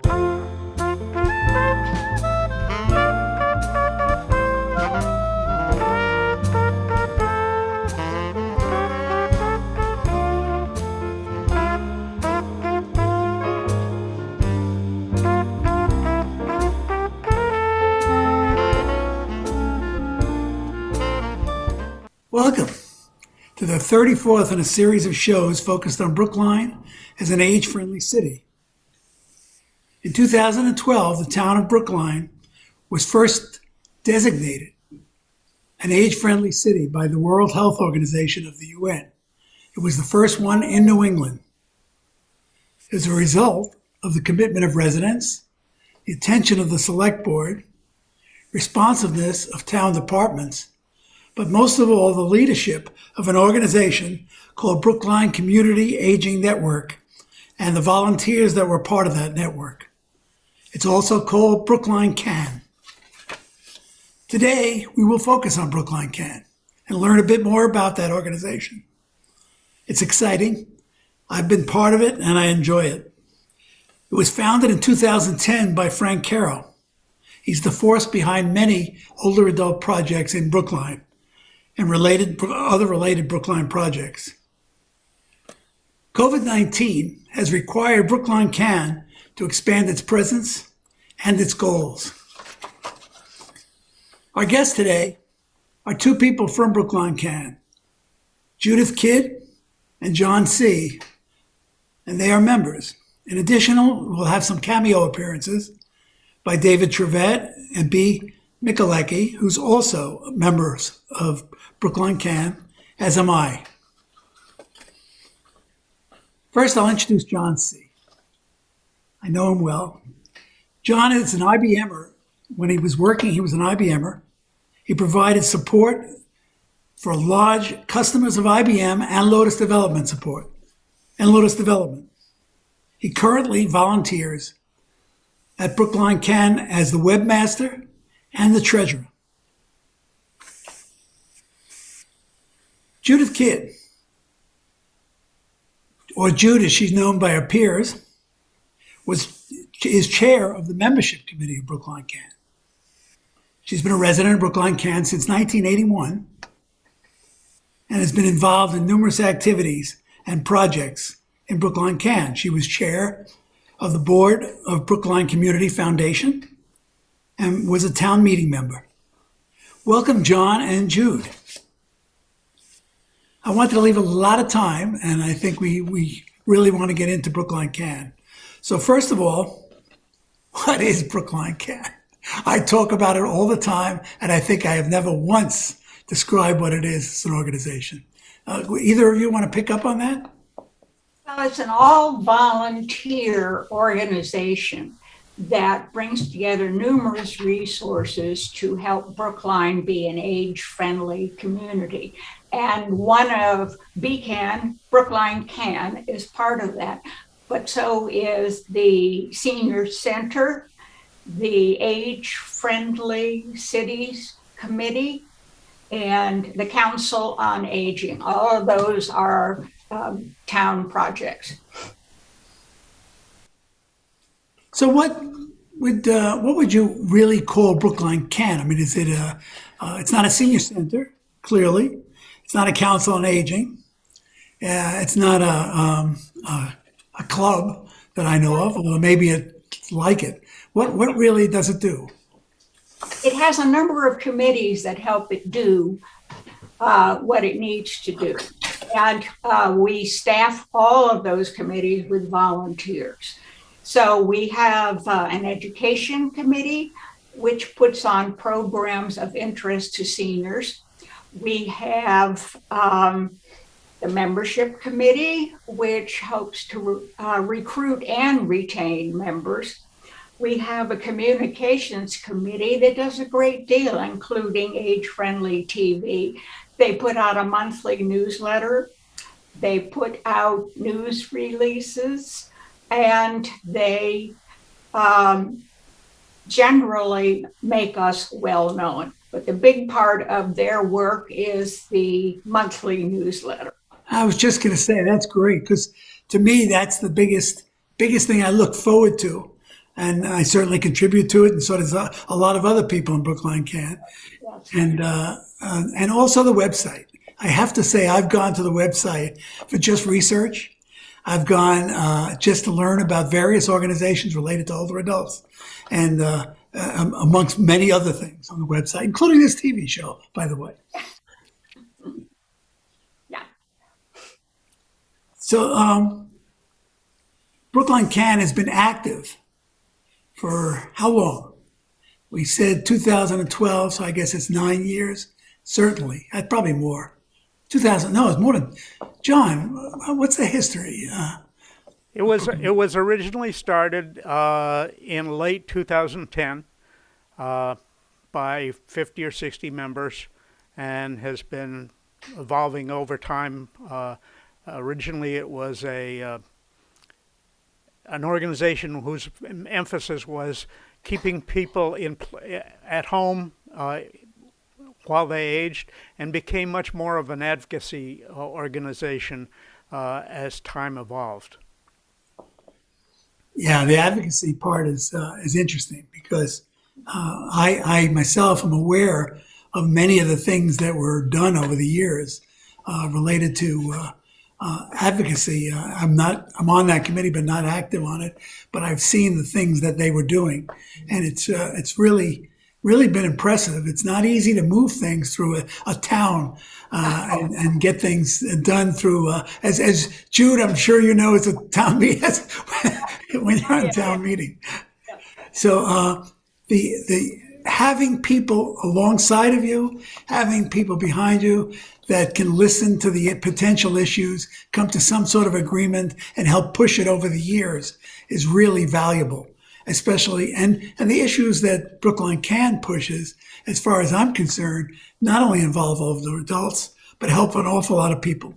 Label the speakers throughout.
Speaker 1: Welcome to the 34th in a series of shows focused on Brookline as an age-friendly city. In 2012, the town of Brookline was first designated an age-friendly city by the World Health Organization of the UN. It was the first one in New England. As a result of the commitment of residents, the attention of the select board, responsiveness of town departments, but most of all, the leadership of an organization called Brookline Community Aging Network and the volunteers that were part of that network. It's also called Brookline Can. Today, we will focus on Brookline Can and learn a bit more about that organization. It's exciting. I've been part of it and I enjoy it. It was founded in 2010 by Frank Carroll. He's the force behind many older adult projects in Brookline and other related Brookline projects. COVID-19 has required Brookline Can to expand its presence and its goals. Our guests today are two people from Brookline Can, Judith Kidd and John C., and they are members. In addition, we'll have some cameo appearances by David Trevvett and B. Mikulecky, who's also members of Brookline Can, as am I. First, I'll introduce John C. I know him well. John is an IBMer. When he was working, he was an IBMer. He provided support for large customers of IBM and Lotus Development support, and Lotus Development. He currently volunteers at Brookline Can as the webmaster and the treasurer. Judith Kidd, or Jude as she's known by her peers, is chair of the membership committee of Brookline Can. She's been a resident of Brookline Can since 1981 and has been involved in numerous activities and projects in Brookline Can. She was chair of the board of Brookline Community Foundation and was a town meeting member. Welcome, John and Jude. I wanted to leave a lot of time, and I think we really want to get into Brookline Can. So first of all, what is Brookline Can? I talk about it all the time, and I think I have never once described what it is as an organization. Either of you want to pick up on that?
Speaker 2: Well, it's an all-volunteer organization that brings together numerous resources to help Brookline be an age-friendly community. And one of BCAN, Brookline Can, is part of that. But so is the Senior Center, the Age-Friendly Cities Committee, and the Council on Aging. All of those are town projects.
Speaker 1: So what would you really call Brookline Can? I mean, is it it's not a senior center, clearly. It's not a council on aging. It's not a club that I know of, although maybe it's like it. What really does it do?
Speaker 2: It has a number of committees that help it do what it needs to do. And we staff all of those committees with volunteers. So we have an education committee, which puts on programs of interest to seniors. We have the membership committee, which helps to recruit and retain members. We have a communications committee that does a great deal, including age-friendly TV. They put out a monthly newsletter. They put out news releases, and they generally make us well known. But the big part of their work is the monthly newsletter.
Speaker 1: I was just going to say, that's great, because to me, that's the biggest thing I look forward to and I certainly contribute to it, and so does a lot of other people in Brookline can.
Speaker 2: Yes.
Speaker 1: And also the website. I have to say, I've gone to the website for just research. I've gone just to learn about various organizations related to older adults, and amongst many other things on the website, including this TV show, by the way.
Speaker 2: Yeah.
Speaker 1: So Brookline Can has been active for how long? We said 2012, so I guess it's 9 years. Certainly, probably more. 2000? No, it's more than. John, what's the history?
Speaker 3: It was originally started in late 2010 by 50 or 60 members, and has been evolving over time. Originally, it was an organization whose emphasis was keeping people at home while they aged, and became much more of an advocacy organization as time evolved.
Speaker 1: Yeah, the advocacy part is interesting because I myself am aware of many of the things that were done over the years related to advocacy. I'm on that committee, but not active on it. But I've seen the things that they were doing, and it's really been impressive. It's not easy to move things through a town and get things done through, as Jude, I'm sure you know, it's a town meeting when you're on a town meeting. So the having people alongside of you, having people behind you that can listen to the potential issues, come to some sort of agreement, and help push it over the years is really valuable. Especially, and the issues that Brookline Can pushes, as far as I'm concerned, not only involve older adults, but help an awful lot of people.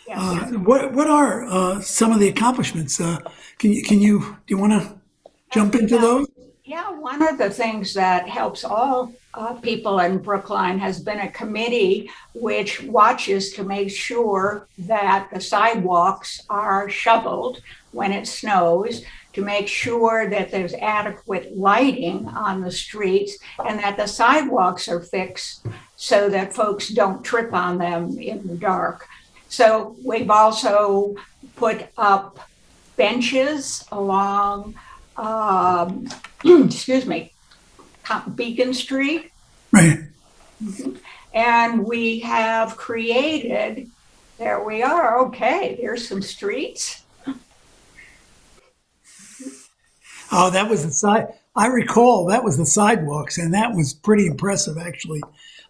Speaker 2: Yes.
Speaker 1: What are some of the accomplishments? Do you want to jump into those?
Speaker 2: Yeah, one of the things that helps all people in Brookline has been a committee which watches to make sure that the sidewalks are shoveled when it snows, to make sure that there's adequate lighting on the streets, and that the sidewalks are fixed so that folks don't trip on them in the dark. So we've also put up benches along Beacon Street.
Speaker 1: Right.
Speaker 2: And we have created, there we are, okay, there's some streets.
Speaker 1: Oh, that was the side. I recall that was the sidewalks, and that was pretty impressive, actually.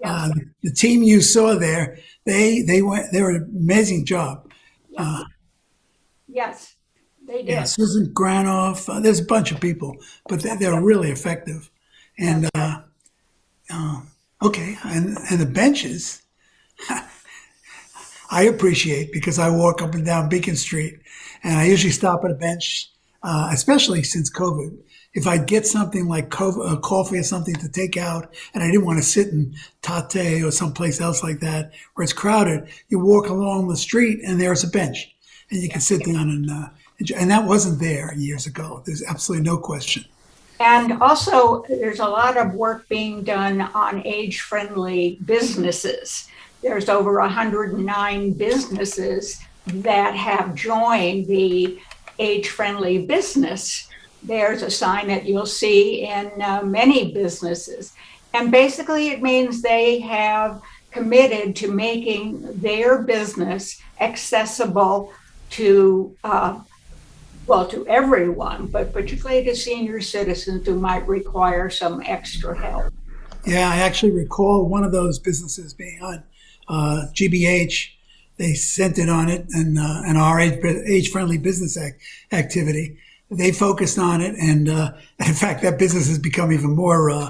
Speaker 2: Yes.
Speaker 1: The team you saw there, they were an amazing job.
Speaker 2: Yes, they did.
Speaker 1: Yeah, Susan Granoff. There's a bunch of people, but they're really effective. And okay, and the benches, I appreciate because I walk up and down Beacon Street, and I usually stop at a bench. Especially since COVID, if I get something like coffee or something to take out, and I didn't want to sit in Tate or someplace else like that where it's crowded, you walk along the street and there's a bench, and you can sit down and enjoy. And that wasn't there years ago. There's absolutely no question.
Speaker 2: And also, there's a lot of work being done on age-friendly businesses. There's over 109 businesses that have joined the age-friendly business. There's a sign that you'll see in many businesses. And basically it means they have committed to making their business accessible to, to everyone, but particularly to senior citizens who might require some extra help.
Speaker 1: Yeah, I actually recall one of those businesses being on GBH. They sent it on it, and our age-friendly business activity. They focused on it, and in fact, that business has become even more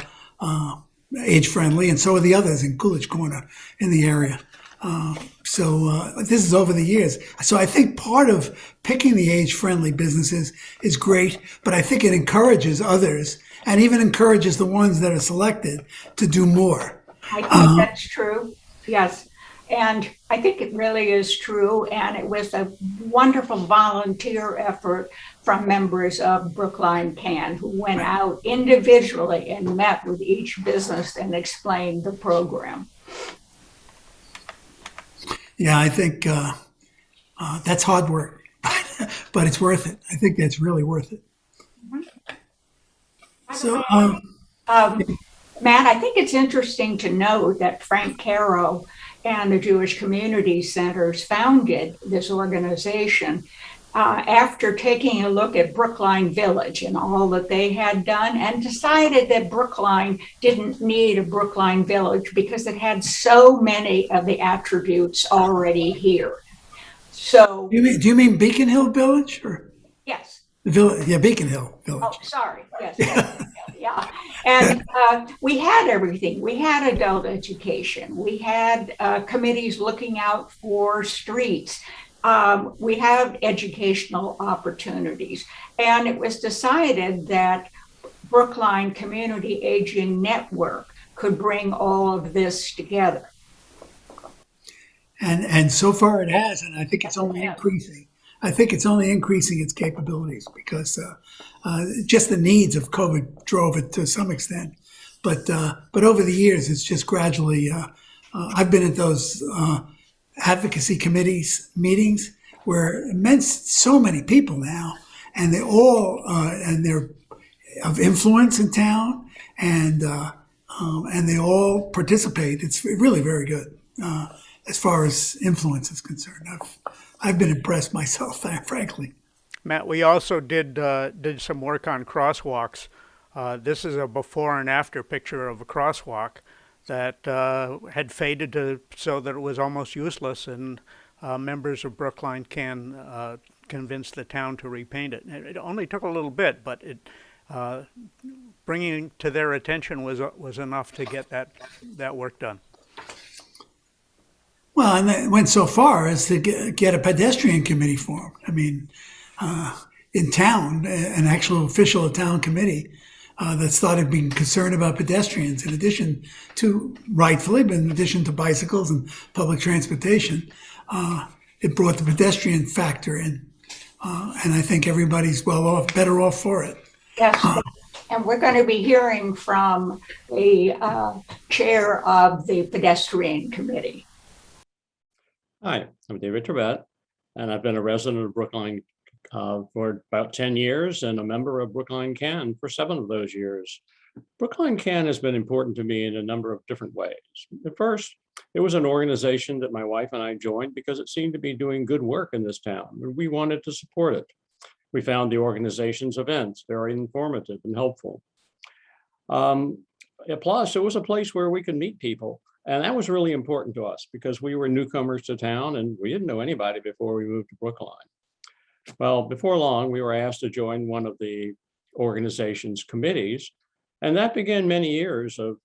Speaker 1: age-friendly, and so are the others in Coolidge Corner in the area. So this is over the years. So I think part of picking the age-friendly businesses is great, but I think it encourages others, and even encourages the ones that are selected to do more.
Speaker 2: I think that's true. Yes. And I think it really is true. And it was a wonderful volunteer effort from members of Brookline Can, who went out individually and met with each business and explained the program.
Speaker 1: Yeah, I think that's hard work, but it's worth it. I think that's really worth it. So,
Speaker 2: Matt, I think it's interesting to note that Frank Caro and the Jewish Community Centers founded this organization after taking a look at Brookline Village and all that they had done, and decided that Brookline didn't need a Brookline Village because it had so many of the attributes already here. So,
Speaker 1: do you mean Beacon Hill Village or
Speaker 2: yes.
Speaker 1: the village? Yeah, Beacon Hill Village.
Speaker 2: Oh, sorry. Yes. Yeah. And we had everything. We had adult education. We had committees looking out for streets. We have educational opportunities. And it was decided that Brookline Community Aging Network could bring all of this together.
Speaker 1: And so far it has, and I think it's only increasing. I think it's only increasing its capabilities because just the needs of COVID drove it to some extent. But over the years, it's just gradually. I've been at those advocacy committees meetings where so many people now, and they all and they're of influence in town, and they all participate. It's really very good as far as influence is concerned. I've been impressed myself, frankly.
Speaker 3: Matt, we also did some work on crosswalks. This is a before and after picture of a crosswalk that had faded so that it was almost useless, and members of Brookline Can convinced the town to repaint it. It only took a little bit, but bringing to their attention was enough to get that work done.
Speaker 1: Well, and they went so far as to get a pedestrian committee formed. I mean, in town, an actual official town committee that started being concerned about pedestrians in addition to, rightfully, but in addition to bicycles and public transportation. It brought the pedestrian factor in. And I think everybody's better off for it.
Speaker 2: Yes. And we're going to be hearing from the chair of the pedestrian committee.
Speaker 4: Hi, I'm David Trevvett, and I've been a resident of Brookline for about 10 years and a member of Brookline Can for 7 of those years. Brookline Can has been important to me in a number of different ways. At first, it was an organization that my wife and I joined because it seemed to be doing good work in this town, and we wanted to support it. We found the organization's events very informative and helpful. Plus, it was a place where we could meet people. And that was really important to us because we were newcomers to town and we didn't know anybody before we moved to Brookline. Well, before long, we were asked to join one of the organization's committees, and that began many years of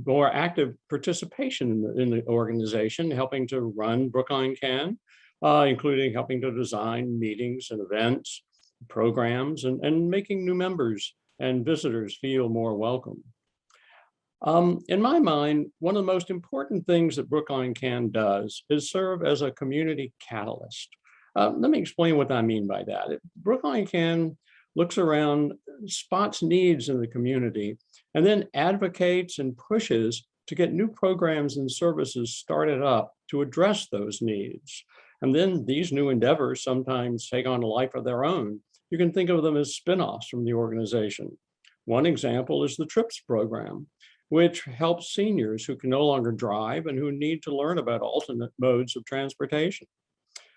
Speaker 4: more active participation in the organization, helping to run Brookline Can, including helping to design meetings and events, programs, and making new members and visitors feel more welcome. In my mind, one of the most important things that Brookline Can does is serve as a community catalyst. Let me explain what I mean by that. Brookline Can looks around, spots needs in the community, and then advocates and pushes to get new programs and services started up to address those needs. And then these new endeavors sometimes take on a life of their own. You can think of them as spin-offs from the organization. One example is the TRIPS program, which helps seniors who can no longer drive and who need to learn about alternate modes of transportation.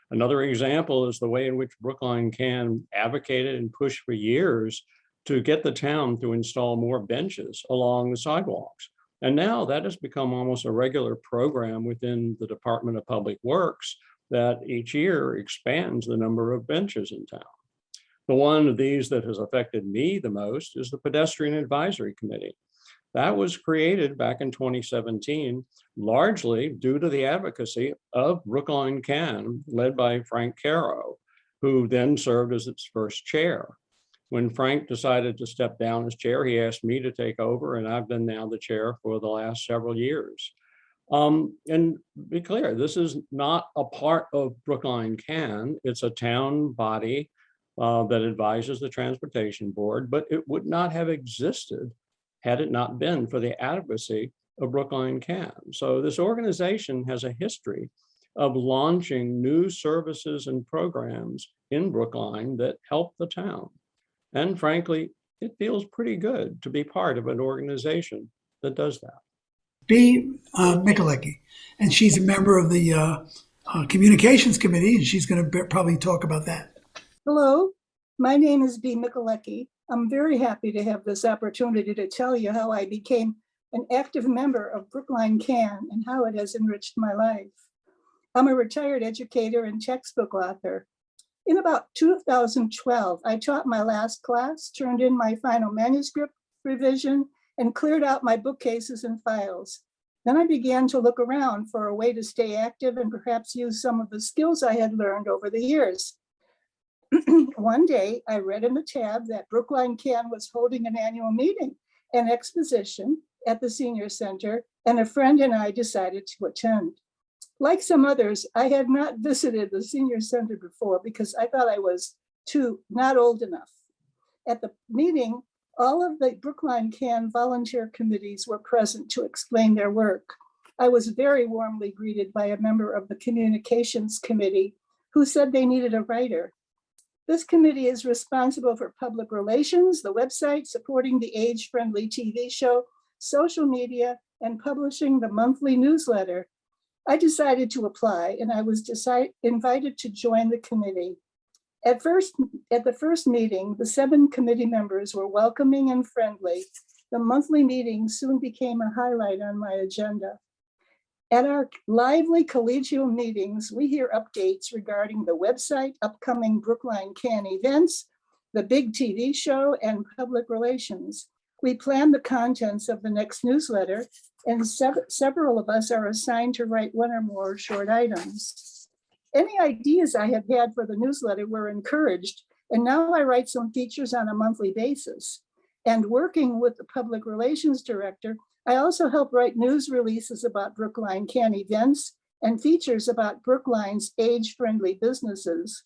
Speaker 4: Another example is the way in which Brookline Can advocated and pushed for years to get the town to install more benches along the sidewalks. And now that has become almost a regular program within the Department of Public Works that each year expands the number of benches in town. The one of these that has affected me the most is the Pedestrian Advisory Committee. That was created back in 2017, largely due to the advocacy of Brookline Can, led by Frank Caro, who then served as its first chair. When Frank decided to step down as chair, he asked me to take over, and I've been now the chair for the last several years. And be clear, this is not a part of Brookline Can. It's a town body that advises the Transportation Board, but it would not have existed had it not been for the advocacy of Brookline Can. So this organization has a history of launching new services and programs in Brookline that help the town. And frankly, it feels pretty good to be part of an organization that does that.
Speaker 1: Mikulecky, and she's a member of the communications committee, and she's going to probably talk about that.
Speaker 5: Hello, my name is Mikulecky. I'm very happy to have this opportunity to tell you how I became an active member of Brookline Can and how it has enriched my life. I'm a retired educator and textbook author. In about 2012, I taught my last class, turned in my final manuscript revision, and cleared out my bookcases and files. Then I began to look around for a way to stay active and perhaps use some of the skills I had learned over the years. One day, I read in the tab that Brookline Can was holding an annual meeting and exposition at the Senior Center, and a friend and I decided to attend. Like some others, I had not visited the Senior Center before because I thought I was not old enough. At the meeting, all of the Brookline Can volunteer committees were present to explain their work. I was very warmly greeted by a member of the communications committee who said they needed a writer. This committee is responsible for public relations, the website, supporting the age-friendly TV show, social media, and publishing the monthly newsletter. I decided to apply, and I was invited to join the committee. At the first meeting, the 7 committee members were welcoming and friendly. The monthly meeting soon became a highlight on my agenda. At our lively collegial meetings, we hear updates regarding the website, upcoming Brookline Can events, the big TV show, and public relations. We plan the contents of the next newsletter, and several of us are assigned to write one or more short items. Any ideas I have had for the newsletter were encouraged, and now I write some features on a monthly basis. And working with the public relations director, I also help write news releases about Brookline Can events and features about Brookline's age-friendly businesses.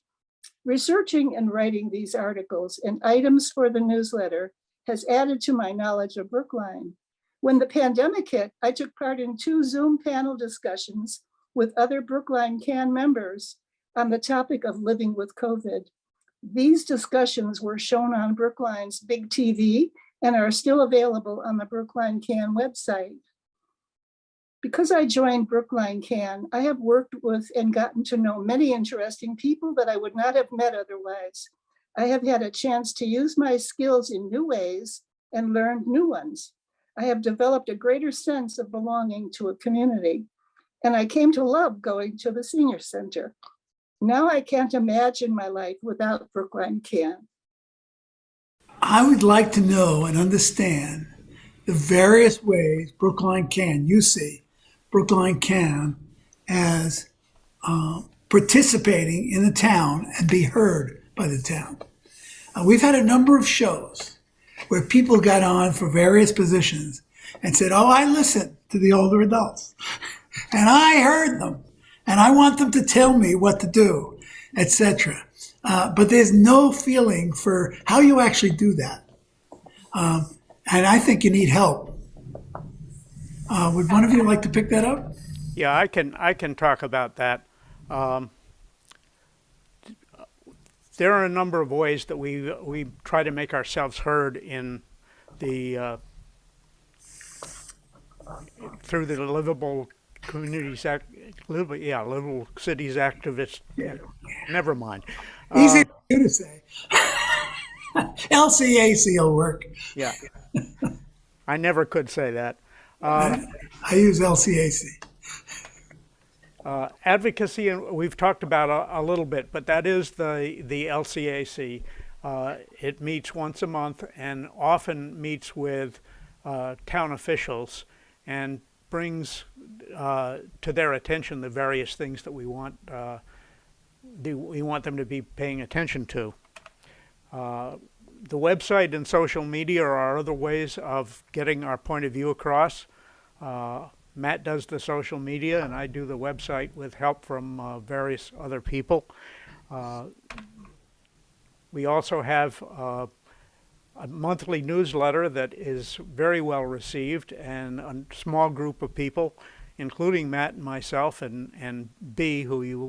Speaker 5: Researching and writing these articles and items for the newsletter has added to my knowledge of Brookline. When the pandemic hit, I took part in 2 Zoom panel discussions with other Brookline Can members on the topic of living with COVID. These discussions were shown on Brookline's Big TV and are still available on the Brookline Can website. Because I joined Brookline Can, I have worked with and gotten to know many interesting people that I would not have met otherwise. I have had a chance to use my skills in new ways and learned new ones. I have developed a greater sense of belonging to a community, and I came to love going to the Senior Center. Now I can't imagine my life without Brookline Can.
Speaker 1: I would like to know and understand the various ways Brookline Can, you see, Brookline Can as participating in the town and be heard by the town. We've had a number of shows where people got on for various positions and said, oh, I listened to the older adults and I heard them and I want them to tell me what to do, etc. But there's no feeling for how you actually do that. And I think you need help. Would one of you like to pick that up?
Speaker 3: Yeah, I can talk about that. There are a number of ways that we try to make ourselves heard in the through the Livable Communities Act, Livable Cities Activists. Yeah. Never mind.
Speaker 1: Easy for you to say. LCAC will work.
Speaker 3: Yeah, I never could say that.
Speaker 1: I use LCAC.
Speaker 3: Advocacy, and we've talked about a little bit, but that is the LCAC. It meets once a month and often meets with town officials and brings to their attention the various things that we want them to be paying attention to. The website and social media are other ways of getting our point of view across. Matt does the social media and I do the website with help from various other people. We also have a monthly newsletter that is very well received, and a small group of people, including Matt and myself and B, who you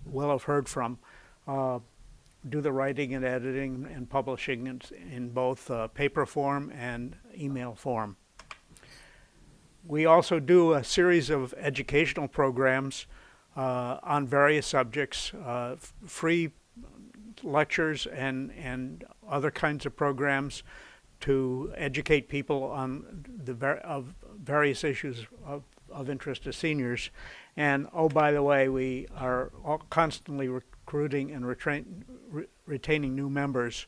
Speaker 3: will have heard from, do the writing and editing and publishing in both paper form and email form. We also do a series of educational programs on various subjects, free lectures and other kinds of programs to educate people on of various issues of interest to seniors. And oh, by the way, we are constantly recruiting and retaining new members.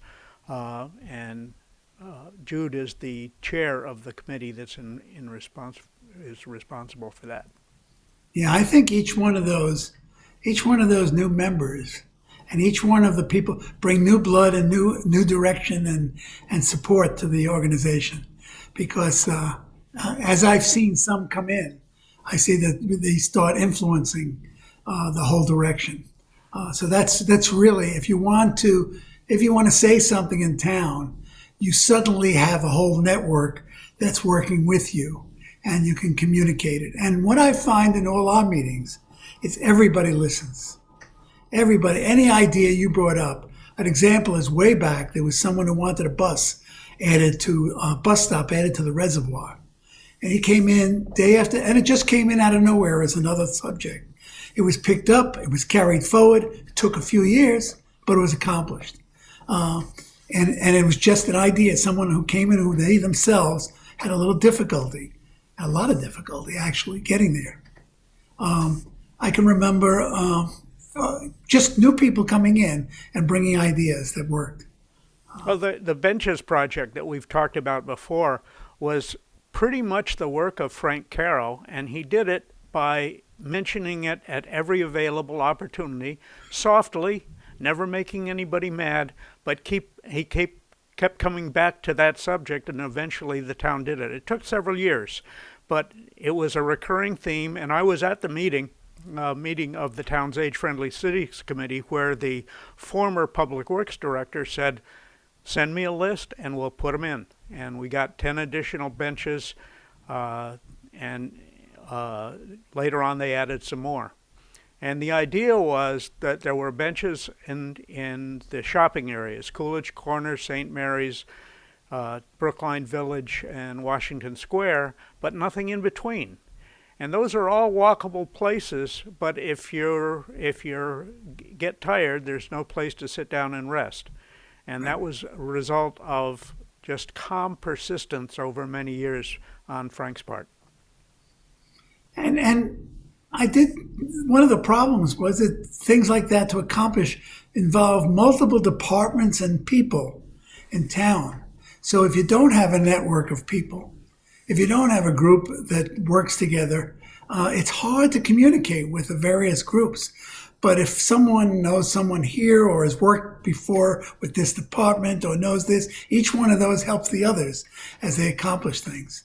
Speaker 3: Jude is the chair of the committee that's is responsible for that.
Speaker 1: Yeah, I think each one of those new members and each one of the people bring new blood and new direction and support to the organization. Because as I've seen some come in, I see that they start influencing the whole direction. So that's really, if you want to say something in town, you suddenly have a whole network that's working with you, and you can communicate it. And what I find in all our meetings is everybody listens. Everybody, any idea you brought up. An example is way back, there was someone who wanted a bus stop added to the reservoir. And he came in day after, and it just came in out of nowhere as another subject. It was picked up, it was carried forward, it took a few years, but it was accomplished. And it was just an idea, someone who came in who they themselves had a lot of difficulty actually getting there. I can remember just new people coming in and bringing ideas that worked.
Speaker 3: Well, the benches project that we've talked about before was pretty much the work of Frank Caro, and he did it by mentioning it at every available opportunity, softly, never making anybody mad, but he kept coming back to that subject, and eventually the town did it. It took several years, but it was a recurring theme, and I was at the meeting of the town's Age-Friendly Cities Committee, where the former Public Works Director said, send me a list and we'll put them in. And we got 10 additional benches, and later on they added some more. And the idea was that there were benches in the shopping areas, Coolidge Corner, St. Mary's, Brookline Village, and Washington Square, but nothing in between. And those are all walkable places, but if you get tired, there's no place to sit down and rest. And that was a result of just calm persistence over many years on Frank's part.
Speaker 1: And one of the problems was that things like that to accomplish involve multiple departments and people in town. So if you don't have a network of people, if you don't have a group that works together, it's hard to communicate with the various groups. But if someone knows someone here or has worked before with this department or knows this, each one of those helps the others as they accomplish things.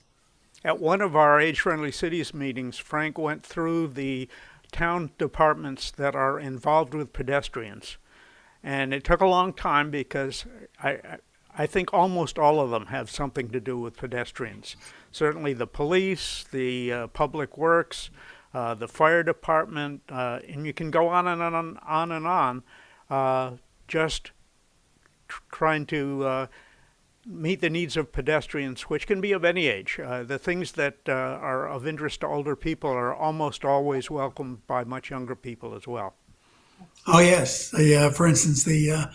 Speaker 3: At one of our Age-Friendly Cities meetings, Frank went through the town departments that are involved with pedestrians. And it took a long time because I think almost all of them have something to do with pedestrians. Certainly the police, the public works, the fire department, and you can go on and on, just trying to meet the needs of pedestrians, which can be of any age. The things that are of interest to older people are almost always welcomed by much younger people as well.
Speaker 1: Oh yes, for instance, the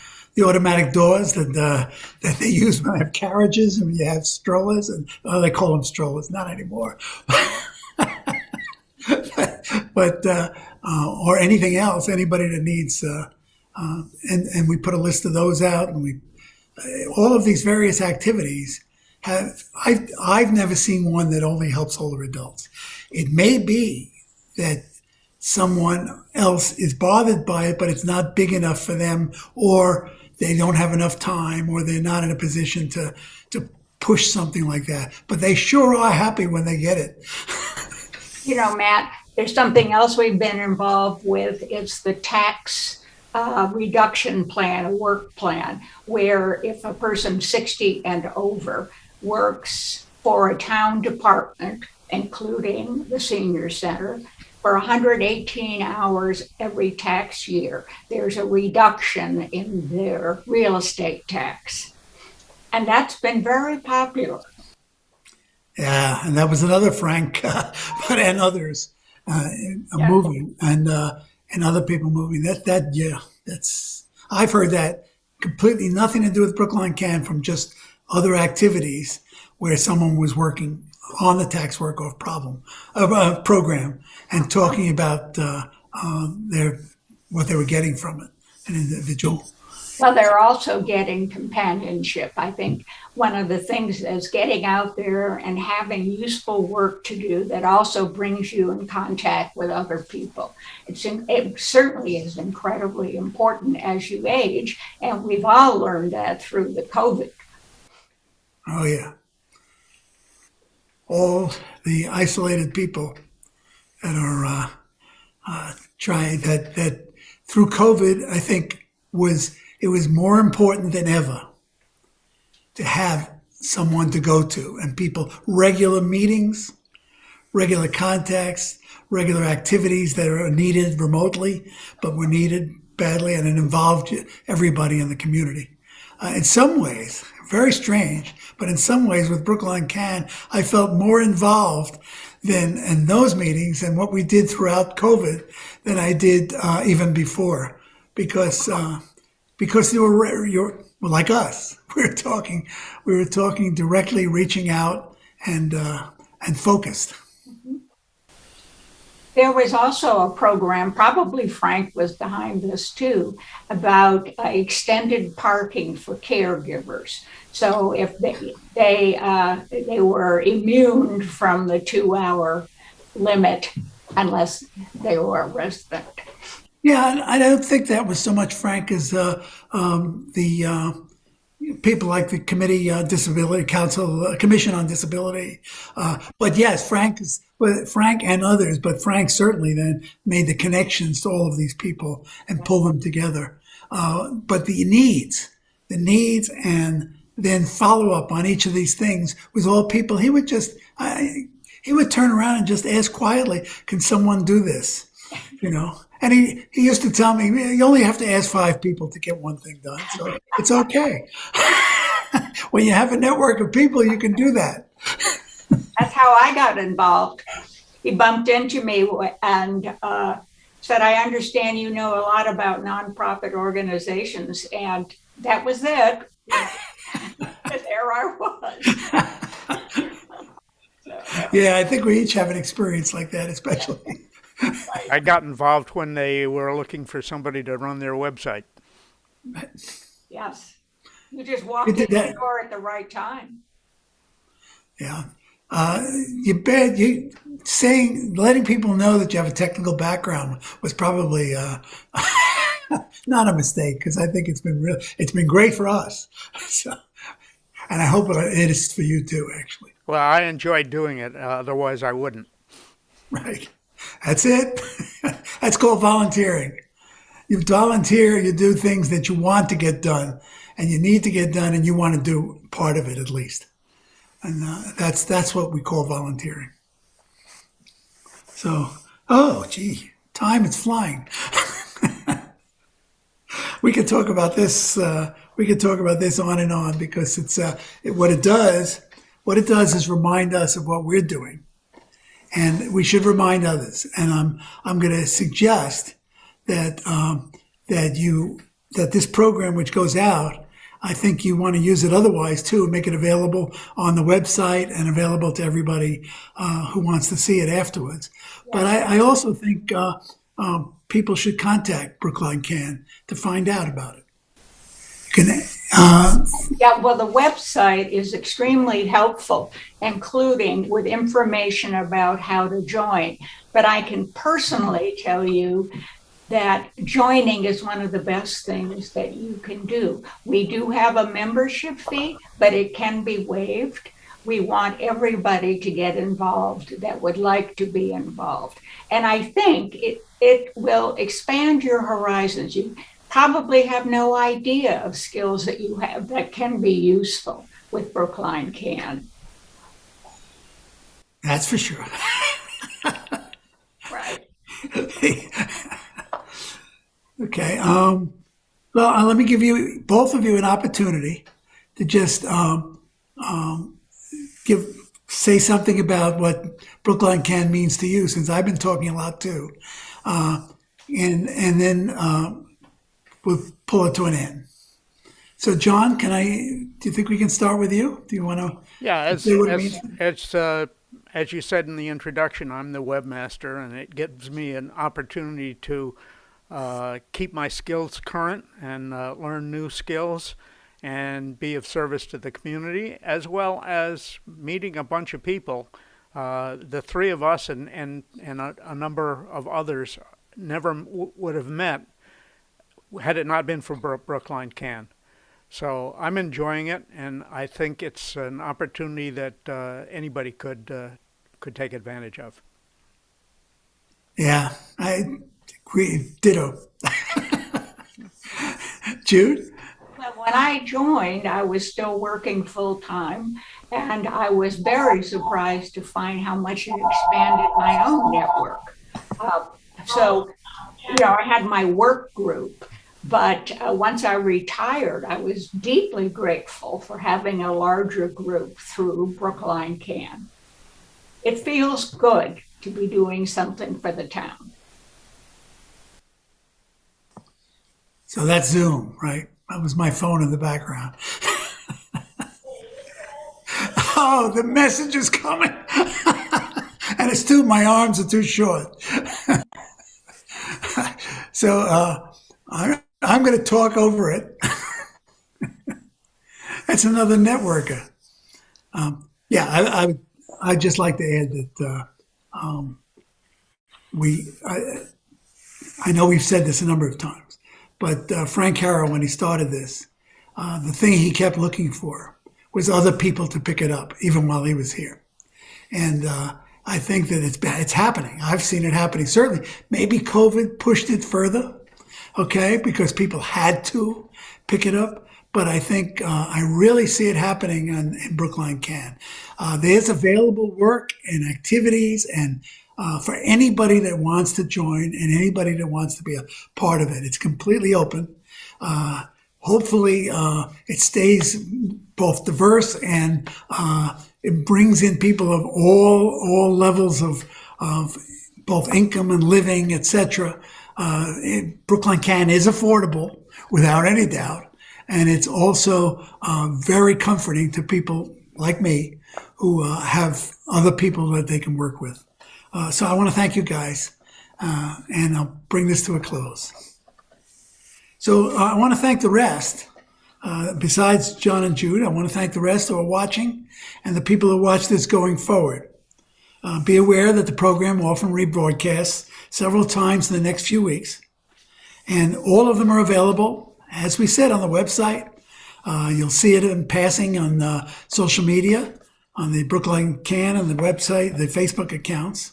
Speaker 1: automatic doors that they use when they have carriages and you have strollers, and they call them strollers, not anymore. but or anything else, anybody that needs, and we put a list of those out, and all of these various activities I've never seen one that only helps older adults. It may be that someone else is bothered by it, but it's not big enough for them, or they don't have enough time, or they're not in a position to push something like that. But they sure are happy when they get it.
Speaker 2: You know, Matt, there's something else we've been involved with. It's the tax reduction plan, a work plan, where if a person 60 and over works for a town department, including the senior center, for 118 hours every tax year, there's a reduction in their real estate tax. And that's been very popular.
Speaker 1: Yeah, and that was another Frank, but and others moving, and other people moving. That's I've heard that completely nothing to do with Brookline Can, from just other activities where someone was working on the tax work-off program and talking about what they were getting from it, an individual.
Speaker 2: Well, they're also getting companionship. I think one of the things is getting out there and having useful work to do that also brings you in contact with other people. It certainly is incredibly important as you age, and we've all learned that through the COVID.
Speaker 1: Oh, yeah. All the isolated people that are trying that through COVID, I think it was more important than ever to have someone to go to, and people, regular meetings, regular contacts, regular activities that are needed remotely, but were needed badly, and it involved everybody in the community. In some ways, very strange, but in some ways with Brookline Can, I felt more involved than in those meetings and what we did throughout COVID than I did even before, because you're like us. We were talking directly, reaching out, and focused.
Speaker 2: There was also a program, probably Frank was behind this too, about extended parking for caregivers. So if they were immune from the 2-hour limit unless they were a resident.
Speaker 1: Yeah, I don't think that was so much Frank as the people like the Commission on Disability. But yes, Frank and others, but Frank certainly then made the connections to all of these people and pulled them together. But the needs, and then follow up on each of these things was all people. He would turn around and just ask quietly, "Can someone do this?" And he used to tell me, "You only have to ask 5 people to get one thing done, so it's okay." When you have a network of people, you can do that.
Speaker 2: That's how I got involved. He bumped into me and said, "I understand you know a lot about nonprofit organizations," and that was it. There I was.
Speaker 1: Yeah, I think we each have an experience like that, especially.
Speaker 3: I got involved when they were looking for somebody to run their website.
Speaker 2: Yes. You just walked in the door at the right time.
Speaker 1: Yeah. Letting people know that you have a technical background was probably not a mistake, because I think it's been great for us. So, and I hope it is for you too, actually.
Speaker 3: Well, I enjoyed doing it. Otherwise, I wouldn't.
Speaker 1: Right. That's it. That's called volunteering. You volunteer, you do things that you want to get done, and you need to get done, and you want to do part of it at least. And that's what we call volunteering. So, oh, gee, time is flying. We could talk about this. We could talk about this on and on, because what it does. What it does is remind us of what we're doing, and we should remind others. And I'm going to suggest that that this program, which goes out, I think you want to use it otherwise too, and make it available on the website and available to everybody who wants to see it afterwards. But I also think people should contact Brookline Can to find out about it.
Speaker 2: Yeah, well, the website is extremely helpful, including with information about how to join. But I can personally tell you that joining is one of the best things that you can do. We do have a membership fee, but it can be waived. We want everybody to get involved that would like to be involved. And I think it will expand your horizons. probably have no idea of skills that you have that can be useful with Brookline Can.
Speaker 1: That's for sure.
Speaker 2: Right.
Speaker 1: Okay. Well, let me give you both of you an opportunity to just say something about what Brookline Can means to you, since I've been talking a lot too, and then we'll pull it to an end. So, John, do you think we can start with you? Do you want to?
Speaker 3: Yeah,
Speaker 1: say what it means?
Speaker 3: as you said in the introduction, I'm the webmaster, and it gives me an opportunity to keep my skills current and learn new skills and be of service to the community, as well as meeting a bunch of people. The three of us and a number of others never would have met had it not been for Brookline Can. So I'm enjoying it, and I think it's an opportunity that anybody could take advantage of.
Speaker 1: Yeah, I agree. Ditto. Jude?
Speaker 2: Well, when I joined, I was still working full time, and I was very surprised to find how much it expanded my own network. So, I had my work group, but once I retired, I was deeply grateful for having a larger group through Brookline Can. It feels good to be doing something for the town.
Speaker 1: So that's Zoom, right? That was my phone in the background. Oh, the message is coming. And it's my arms are too short. So I'm going to talk over it. That's another networker. I'd just like to add that I know we've said this a number of times, but Frank Harrow, when he started this, the thing he kept looking for was other people to pick it up, even while he was here. And I think that it's happening. I've seen it happening. Certainly, maybe COVID pushed it further, okay, because people had to pick it up. But I think I really see it happening in Brookline Can. There's available work and activities and for anybody that wants to join and anybody that wants to be a part of it. It's completely open. Hopefully, it stays both diverse and it brings in people of all levels of both income and living, etc. Brookline Can is affordable, without any doubt. And it's also very comforting to people like me who have other people that they can work with. So I want to thank you guys, and I'll bring this to a close. So I want to thank the rest. Besides John and Jude, I want to thank the rest who are watching and the people who watch this going forward. Be aware that the program will often rebroadcasts several times in the next few weeks. And all of them are available, as we said, on the website. You'll see it in passing on social media, on the Brookline Can and the website, the Facebook accounts.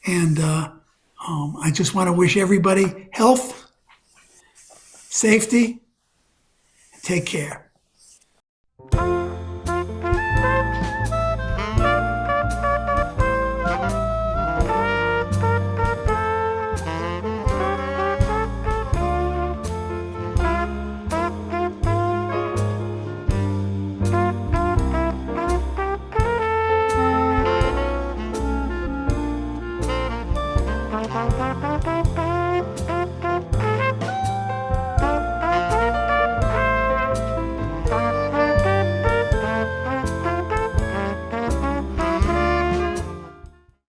Speaker 1: And I just want to wish everybody health, safety, take care.
Speaker 6: Thank you.